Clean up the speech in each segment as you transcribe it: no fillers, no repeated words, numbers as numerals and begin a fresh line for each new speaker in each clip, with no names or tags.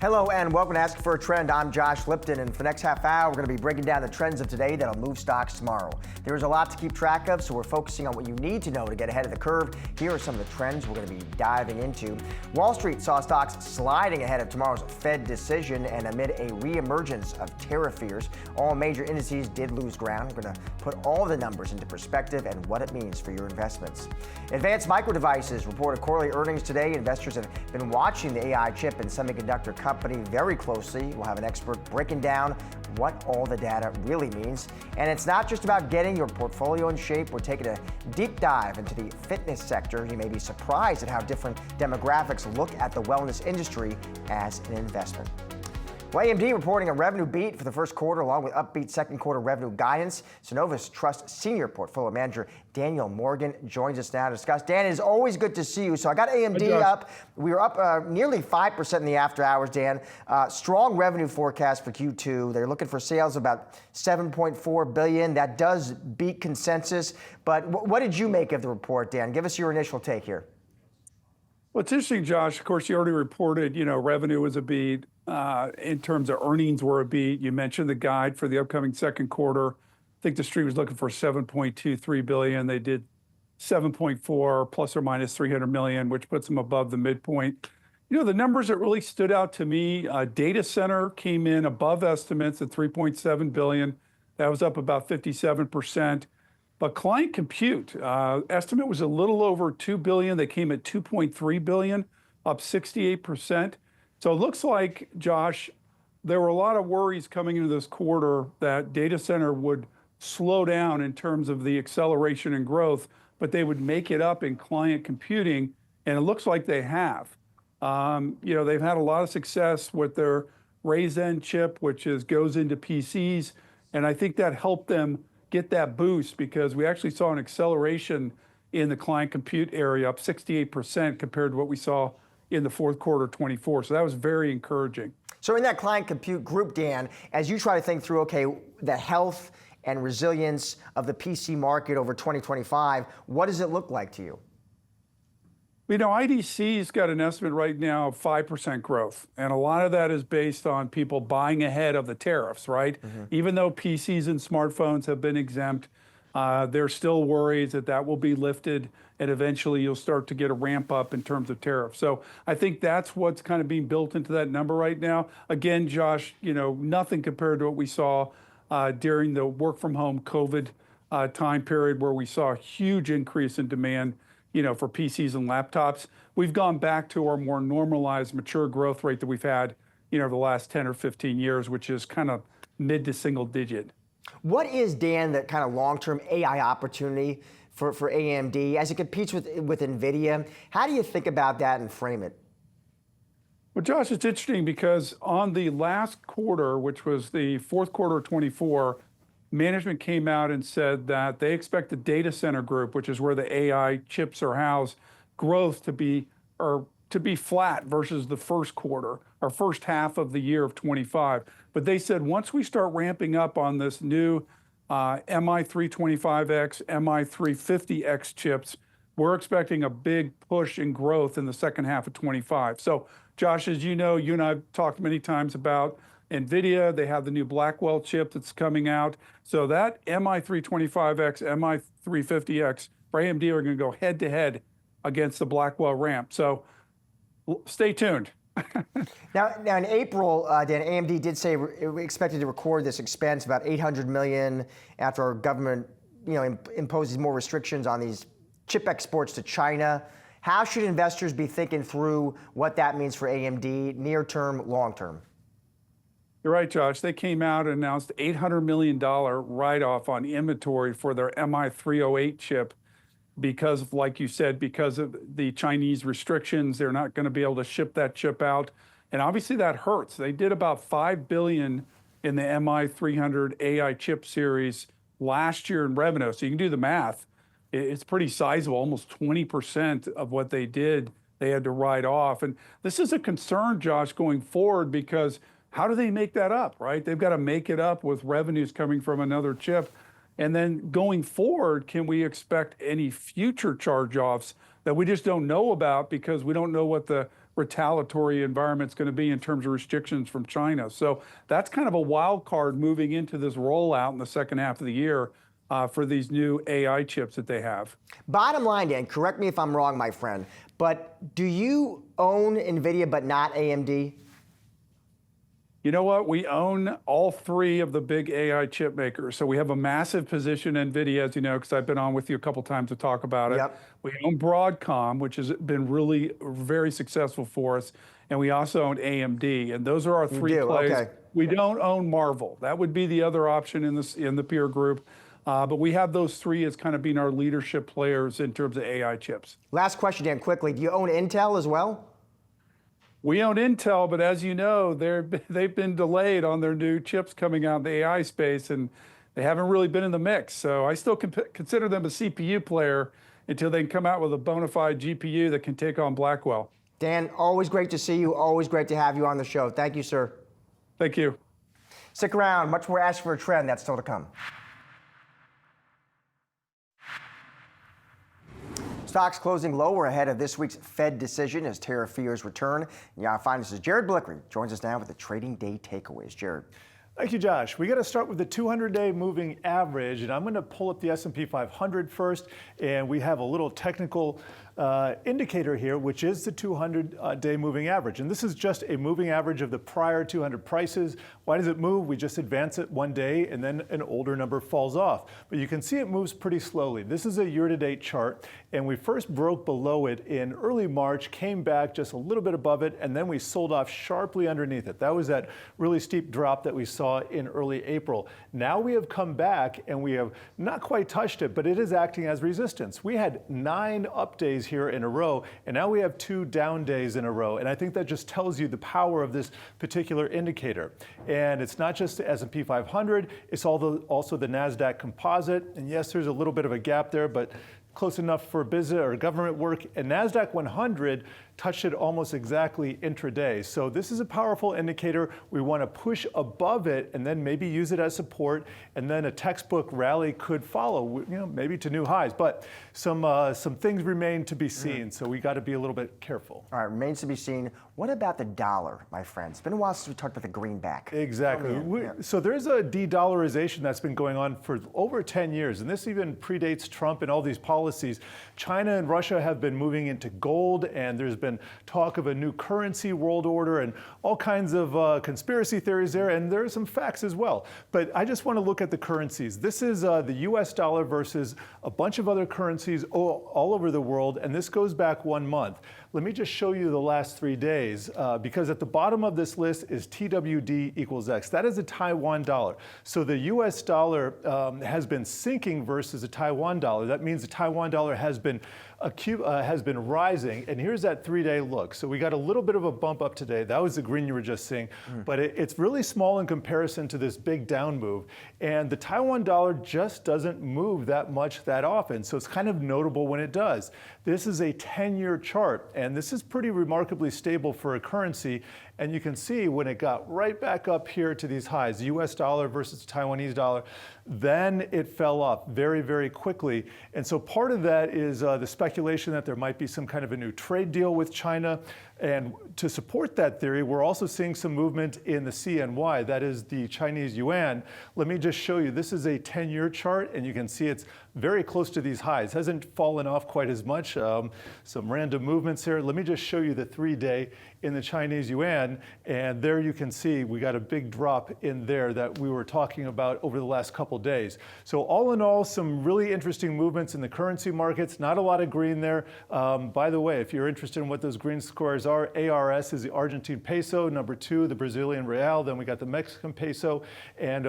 Hello and welcome to Ask for a Trend. I'm Josh Lipton, and for the next half hour, we're going to be breaking down the trends of today that'll move stocks tomorrow. There's a lot to keep track of, so we're focusing on what you need to know to get ahead of the curve. Here are some of the trends we're going to be diving into. Wall Street saw stocks sliding ahead of tomorrow's Fed decision and amid a reemergence of tariff fears. All major indices did lose ground. We're going to put all the numbers into perspective and what it means for your investments. Advanced Micro Devices reported quarterly earnings today. Investors have been watching the AI chip and semiconductor company very closely. We'll have an expert breaking down what all the data really means. And it's not just about getting your portfolio in shape. We're taking a deep dive into the fitness sector. You may be surprised at how different demographics look at the wellness industry as an investment. Well, AMD reporting a revenue beat for the first quarter along with upbeat second quarter revenue guidance. Synovus Trust Senior Portfolio Manager Daniel Morgan joins us now to discuss. Dan, it is always good to see you. So I got AMD up. We were up nearly 5% in the after hours, Dan. Strong revenue forecast for Q2. They're looking for sales of about $7.4 billion. That does beat consensus. But what did you make of the report, Dan? Give us your initial take here.
Well, it's interesting, Josh. Of course, you already reported, revenue was a beat. In terms of earnings were a beat. You mentioned the guide for the upcoming second quarter. I think the street was looking for $7.23 billion. They did 7.4 plus or minus 300 million, which puts them above the midpoint. The numbers that really stood out to me, data center came in above estimates at 3.7 billion. That was up about 57%. But client compute estimate was a little over 2 billion. They came at 2.3 billion, up 68%. So it looks like, Josh, there were a lot of worries coming into this quarter that data center would slow down in terms of the acceleration and growth, but they would make it up in client computing, and it looks like they have. They've had a lot of success with their Ryzen chip, which goes into PCs, and I think that helped them get that boost because we actually saw an acceleration in the client compute area, up 68% compared to what we saw in the fourth quarter 24. So that was very encouraging.
So in that client compute group, Dan, as you try to think through, the health and resilience of the PC market over 2025, what does it look like to you?
IDC's got an estimate right now of 5% growth. And a lot of that is based on people buying ahead of the tariffs, right? Mm-hmm. Even though PCs and smartphones have been exempt, there's still worries that will be lifted and eventually you'll start to get a ramp up in terms of tariffs. So I think that's what's kind of being built into that number right now. Again, Josh, nothing compared to what we saw during the work from home COVID time period where we saw a huge increase in demand, for PCs and laptops. We've gone back to our more normalized mature growth rate that we've had, the last 10 or 15 years, which is kind of mid to single digit.
What is, Dan, the kind of long-term AI opportunity for AMD as it competes with NVIDIA? How do you think about that and frame it?
Well, Josh, it's interesting because on the last quarter, which was the fourth quarter of 24, management came out and said that they expect the data center group, which is where the AI chips are housed, growth to be flat versus the first quarter or first half of the year of 25. But they said once we start ramping up on this new MI325X, MI350X chips, we're expecting a big push in growth in the second half of 25. So, Josh, as you know, you and I have talked many times about NVIDIA. They have the new Blackwell chip that's coming out. So that MI325X, MI350X for AMD are going to go head to head against the Blackwell ramp. So stay tuned.
Now in April, Dan, AMD did say we expected to record this expense, about $800 million, after our government, imposes more restrictions on these chip exports to China. How should investors be thinking through what that means for AMD, near term, long term?
You're right, Josh. They came out and announced $800 million write-off on inventory for their MI308 chip because, like you said, because of the Chinese restrictions, they're not going to be able to ship that chip out. And obviously that hurts. They did about $5 billion in the MI300 AI chip series last year in revenue. So you can do the math. It's pretty sizable, almost 20% of what they did, they had to write off. And this is a concern, Josh, going forward, because how do they make that up, right? They've got to make it up with revenues coming from another chip. And then going forward, can we expect any future charge-offs that we just don't know about because we don't know what the retaliatory environment's going to be in terms of restrictions from China. So that's kind of a wild card moving into this rollout in the second half of the year for these new AI chips that they have.
Bottom line, Dan, correct me if I'm wrong, my friend, but do you own NVIDIA but not AMD?
You know what? We own all three of the big AI chip makers. So we have a massive position in NVIDIA, as you know, because I've been on with you a couple times to talk about it.
Yep.
We own Broadcom, which has been really very successful for us. And we also own AMD. And those are our three plays.
Okay.
We don't own Marvel. That would be the other option in the peer group. But we have those three as kind of being our leadership players in terms of AI chips.
Last question, Dan, quickly. Do you own Intel as well?
We own Intel, but as you know, they've been delayed on their new chips coming out in the AI space, and they haven't really been in the mix. So I still consider them a CPU player until they can come out with a bona fide GPU that can take on Blackwell.
Dan, always great to see you. Always great to have you on the show. Thank you, sir.
Thank you.
Stick around. Much more Ask for a Trend. That's still to come. Stocks closing lower ahead of this week's Fed decision as tariff fears return. Yahoo Finance's Jared Blickry joins us now with the trading day takeaways. Jared.
Thank you, Josh. We got to start with the 200-day moving average, and I'm going to pull up the S&P 500 first, and we have a little technical indicator here, which is the 200-day moving average. And this is just a moving average of the prior 200 prices. Why does it move? We just advance it one day, and then an older number falls off. But you can see it moves pretty slowly. This is a year-to-date chart, and we first broke below it in early March, came back just a little bit above it, and then we sold off sharply underneath it. That was that really steep drop that we saw in early April. Now we have come back, and we have not quite touched it, but it is acting as resistance. We had 9 up days here in a row, and now we have 2 down days in a row. And I think that just tells you the power of this particular indicator. And it's not just the S&P 500, it's also the NASDAQ composite. And yes, there's a little bit of a gap there, but close enough for business or government work. And NASDAQ 100 touched it almost exactly intraday. So this is a powerful indicator. We want to push above it and then maybe use it as support, and then a textbook rally could follow, maybe to new highs. But some things remain to be seen, so we got to be a little bit careful.
All right, remains to be seen. What about the dollar, my friend? It's been a while since we talked about the greenback.
Exactly. So there's a de-dollarization that's been going on for over 10 years, and this even predates Trump and all these policies. China and Russia have been moving into gold, and there's been talk of a new currency world order and all kinds of conspiracy theories there, and there are some facts as well. But I just want to look at the currencies. This is the US dollar versus a bunch of other currencies all over the world, and this goes back 1 month. Let me just show you the last 3 days, because at the bottom of this list is TWD equals X. That is a Taiwan dollar. So the US dollar has been sinking versus a Taiwan dollar. That means the Taiwan dollar has been rising, and here's that 3-day look. So we got a little bit of a bump up today. That was the green you were just seeing, but it's really small in comparison to this big down move. And the Taiwan dollar just doesn't move that much that often, so it's kind of notable when it does. This is a 10-year chart, and this is pretty remarkably stable for a currency. And you can see when it got right back up here to these highs, US dollar versus Taiwanese dollar, then it fell off very, very quickly. And so part of that is the speculation that there might be some kind of a new trade deal with China. And to support that theory, we're also seeing some movement in the CNY, that is the Chinese yuan. Let me just show you, this is a 10-year chart, and you can see it's very close to these highs. Hasn't fallen off quite as much. Some random movements here. Let me just show you the 3-day in the Chinese yuan, and there you can see we got a big drop in there that we were talking about over the last couple days. So all in all, some really interesting movements in the currency markets. Not a lot of green there. By the way, if you're interested in what those green scores are, ARS is the Argentine peso, number 2, the Brazilian real, then we got the Mexican peso, and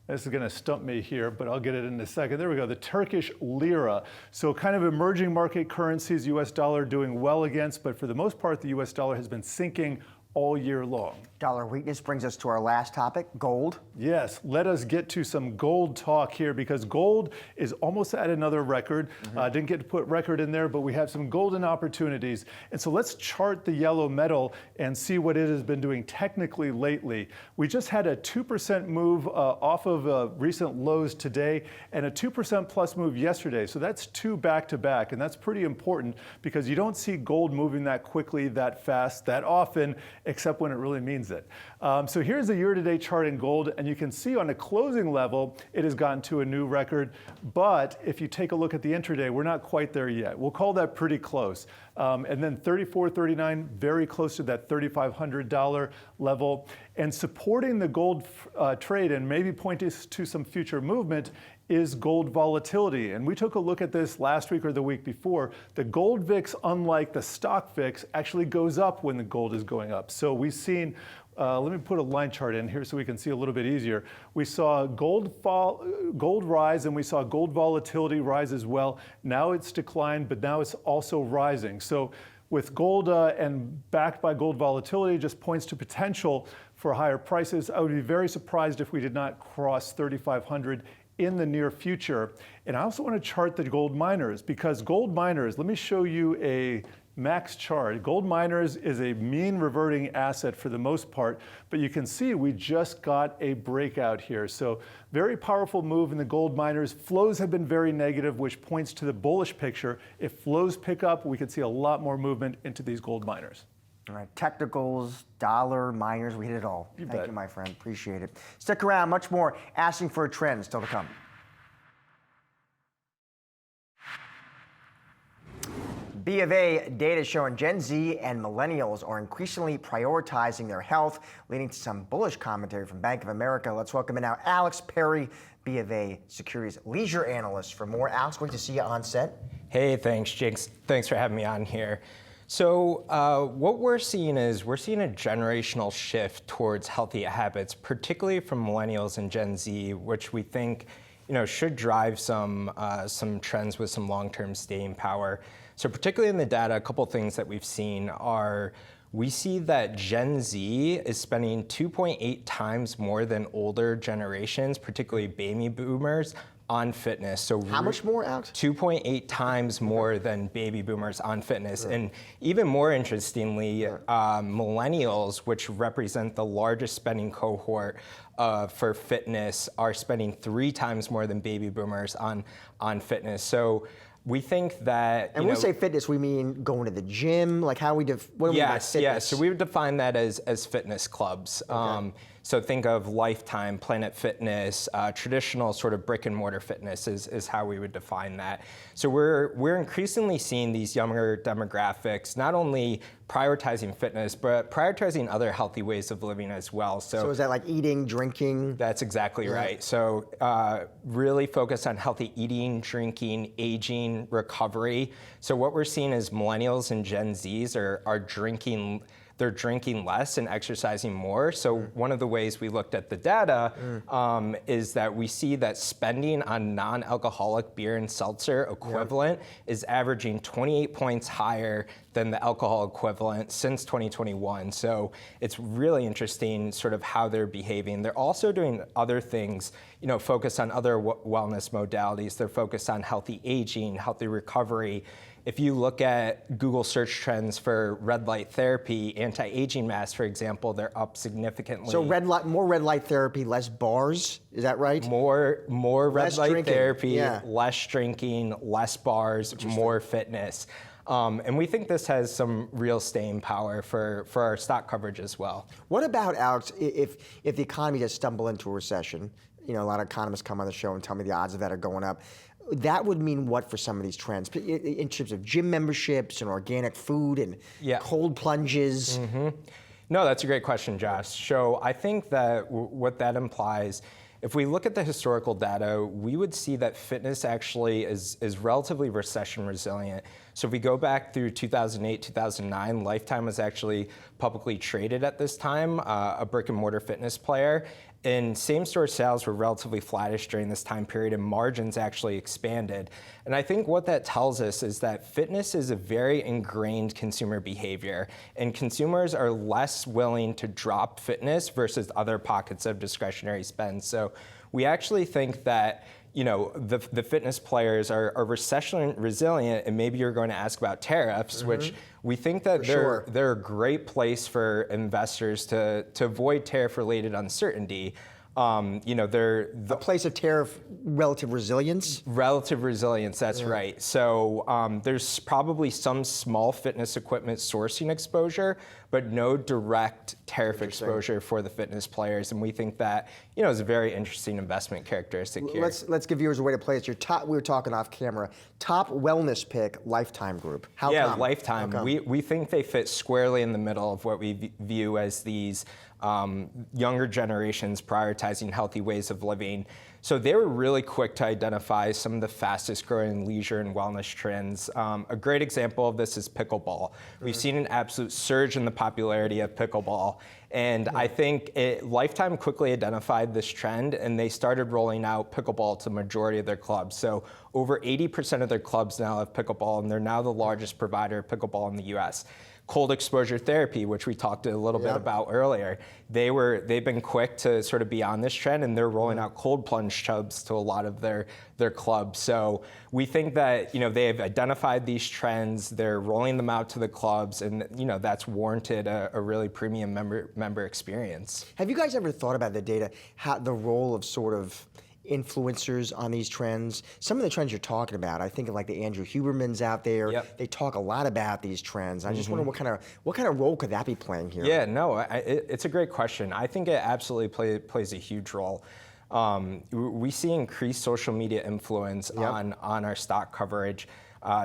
this is going to stump me here, but I'll get it in a second. There we go, the Turkish lira. So kind of emerging market currencies, US dollar doing well against, but for the most part, the US dollar has been sinking all year long.
Dollar weakness brings us to our last topic, gold.
Yes, let us get to some gold talk here because gold is almost at another record. Didn't get to put record in there, but we have some golden opportunities. And so let's chart the yellow metal and see what it has been doing technically lately. We just had a 2% move off of recent lows today and a 2% plus move yesterday. So that's two back to back, and that's pretty important because you don't see gold moving that quickly, that fast, that often, except when it really means it. So here's a year-to-date chart in gold, and you can see on a closing level, it has gotten to a new record. But if you take a look at the intraday, we're not quite there yet. We'll call that pretty close. And then 34.39, very close to that $3,500 level. And supporting the gold trade and maybe pointing to some future movement is gold volatility. And we took a look at this last week or the week before. The gold VIX, unlike the stock VIX, actually goes up when the gold is going up. So we've seen, let me put a line chart in here so we can see a little bit easier. We saw gold rise, and we saw gold volatility rise as well. Now it's declined, but now it's also rising. So with gold and backed by gold volatility, just points to potential for higher prices. I would be very surprised if we did not cross 3,500 in the near future. And I also want to chart the gold miners because gold miners, let me show you a max chart. Gold miners is a mean reverting asset for the most part, but you can see we just got a breakout here. So very powerful move in the gold miners. Flows have been very negative, which points to the bullish picture. If flows pick up, we could see a lot more movement into these gold miners.
All right, technicals, dollar, miners, we hit it all. Thank
bet.
you, my friend. Appreciate it. Stick around, much more asking for a trend still to come. B of A data showing Gen Z and millennials are increasingly prioritizing their health, leading to some bullish commentary from Bank of America. Let's welcome in now Alex Perry, B of A Securities leisure analyst. For more, Alex, great to see you on set.
Hey, thanks, Jinx. Thanks for having me on here. So what we're seeing is a generational shift towards healthy habits, particularly from millennials and Gen Z, which we think should drive some trends with some long-term staying power. So particularly in the data, a couple things that we've seen are we see that Gen Z is spending 2.8 times more than older generations, particularly baby boomers, on fitness. So
how much more, Alex?
2.8 times more than baby boomers on fitness. Sure. And even more interestingly, millennials, which represent the largest spending cohort for fitness, are spending 3 times more than baby boomers on fitness. So we think that,
and when we say fitness, we mean going to the gym. Like how we what do we mean by fitness?
Yes. So we would define that as fitness clubs. Okay. So think of Lifetime, Planet Fitness, traditional sort of brick and mortar fitness is how we would define that. So we're increasingly seeing these younger demographics not only prioritizing fitness, but prioritizing other healthy ways of living as well. So
is that like eating, drinking? That's
exactly right. So really focus on healthy eating, drinking, aging, recovery. So what we're seeing is millennials and Gen Zs are drinking. They're drinking less and exercising more. So one of the ways we looked at the data is that we see that spending on non-alcoholic beer and seltzer equivalent is averaging 28 points higher than the alcohol equivalent since 2021. So it's really interesting sort of how they're behaving. They're also doing other things, focused on other wellness modalities. They're focused on healthy aging, healthy recovery. If you look at Google search trends for red light therapy, anti-aging masks, for example, they're up significantly.
So more red light therapy, less bars, is that right?
More red light
drinking.
Therapy, less drinking, less bars, more fitness. And we think this has some real staying power for our stock coverage as well.
What about, Alex, if the economy does stumble into a recession? A lot of economists come on the show and tell me the odds of that are going up. That would mean what for some of these trends in terms of gym memberships and organic food and cold plunges?
Mm-hmm. No, that's a great question, Josh. So I think that what that implies, if we look at the historical data, we would see that fitness actually is relatively recession resilient. So if we go back through 2008, 2009, Lifetime was actually publicly traded at this time, a brick and mortar fitness player. And same-store sales were relatively flattish during this time period, and margins actually expanded. And I think what that tells us is that fitness is a very ingrained consumer behavior, and consumers are less willing to drop fitness versus other pockets of discretionary spend. So we actually think that the fitness players are recession resilient, and maybe you're going to ask about tariffs, which we think that they're a great place for investors to avoid tariff-related uncertainty. They're
a place of tariff relative resilience?
Relative resilience, that's right. So there's probably some small fitness equipment sourcing exposure, but no direct tariff exposure for the fitness players. And we think that is a very interesting investment characteristic here.
Let's give viewers a way to play it. Your top, we were talking off camera, top wellness pick, Lifetime Group. How come?
Lifetime. We think they fit squarely in the middle of what we view as these younger generations prioritizing healthy ways of living. So they were really quick to identify some of the fastest growing leisure and wellness trends. A great example of this is pickleball. We've seen an absolute surge in the popularity of pickleball. And I think Lifetime quickly identified this trend, and they started rolling out pickleball to the majority of their clubs. So over 80% of their clubs now have pickleball, and they're now the largest provider of pickleball in the US. Cold exposure therapy, which we talked a little bit about earlier, they've been quick to sort of be on this trend, and they're rolling out cold plunge tubs to a lot of their clubs. So we think that they have identified these trends, they're rolling them out to the clubs, and that's warranted a really premium member experience.
Have you guys ever thought about the data, how the role of sort of influencers on these trends? Some of the trends you're talking about, I think of like the Andrew Hubermans out there.
Yep.
They talk a lot about these trends. I just wonder what kind of role could that be playing here?
Yeah, no, it's a great question. I think it absolutely plays a huge role. We see increased social media influence on our stock coverage.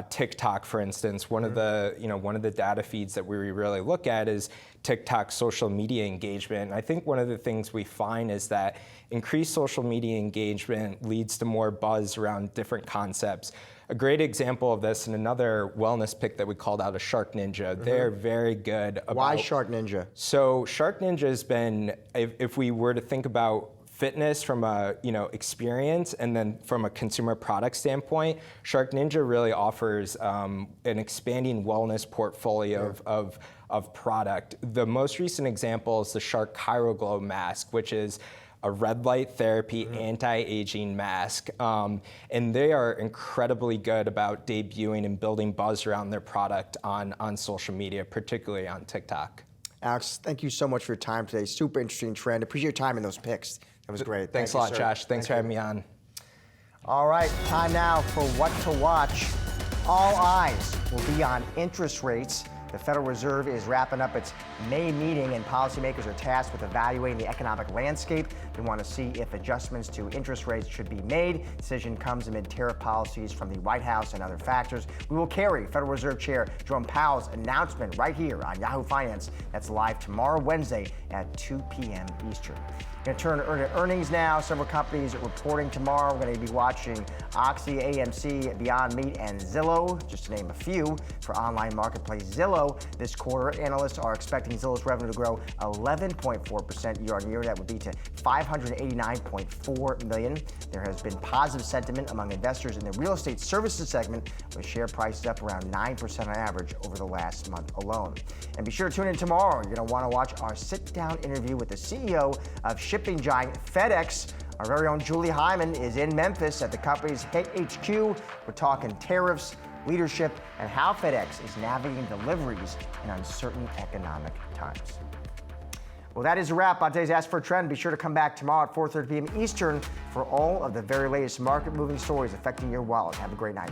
TikTok, for instance, one of the data feeds that we really look at is TikTok social media engagement. And I think one of the things we find is that increased social media engagement leads to more buzz around different concepts. A great example of this, and another wellness pick that we called out, is Shark Ninja. They're very good about...
Why Shark Ninja?
So Shark Ninja has been, if we were to think about fitness from a experience and then from a consumer product standpoint, Shark Ninja really offers an expanding wellness portfolio of product. The most recent example is the Shark CryoGlow mask, which is a red light therapy anti-aging mask. And they are incredibly good about debuting and building buzz around their product on social media, particularly on TikTok.
Alex, thank you so much for your time today. Super interesting trend. Appreciate your time in those picks. That was great.
Thanks a lot, Josh. Thanks for having me on.
All right, time now for What to Watch. All eyes will be on interest rates. The Federal Reserve is wrapping up its May meeting, and policymakers are tasked with evaluating the economic landscape. They want to see if adjustments to interest rates should be made. Decision comes amid tariff policies from the White House and other factors. We will carry Federal Reserve Chair Jerome Powell's announcement right here on Yahoo Finance. That's live tomorrow, Wednesday at 2 p.m. Eastern. Going to turn to earnings now. Several companies are reporting tomorrow. We're going to be watching Oxy, AMC, Beyond Meat, and Zillow, just to name a few. For online marketplace Zillow, this quarter, analysts are expecting Zillow's revenue to grow 11.4% year on year. That would be to $589.4 million. There has been positive sentiment among investors in the real estate services segment, with share prices up around 9% on average over the last month alone. And be sure to tune in tomorrow. You're going to want to watch our sit-down interview with the CEO of shipping giant FedEx. Our very own Julie Hyman is in Memphis at the company's HQ. We're talking tariffs, leadership, and how FedEx is navigating deliveries in uncertain economic times. Well, that is a wrap on today's Ask for a Trend. Be sure to come back tomorrow at 4:30 p.m. Eastern for all of the very latest market-moving stories affecting your wallet. Have a great night.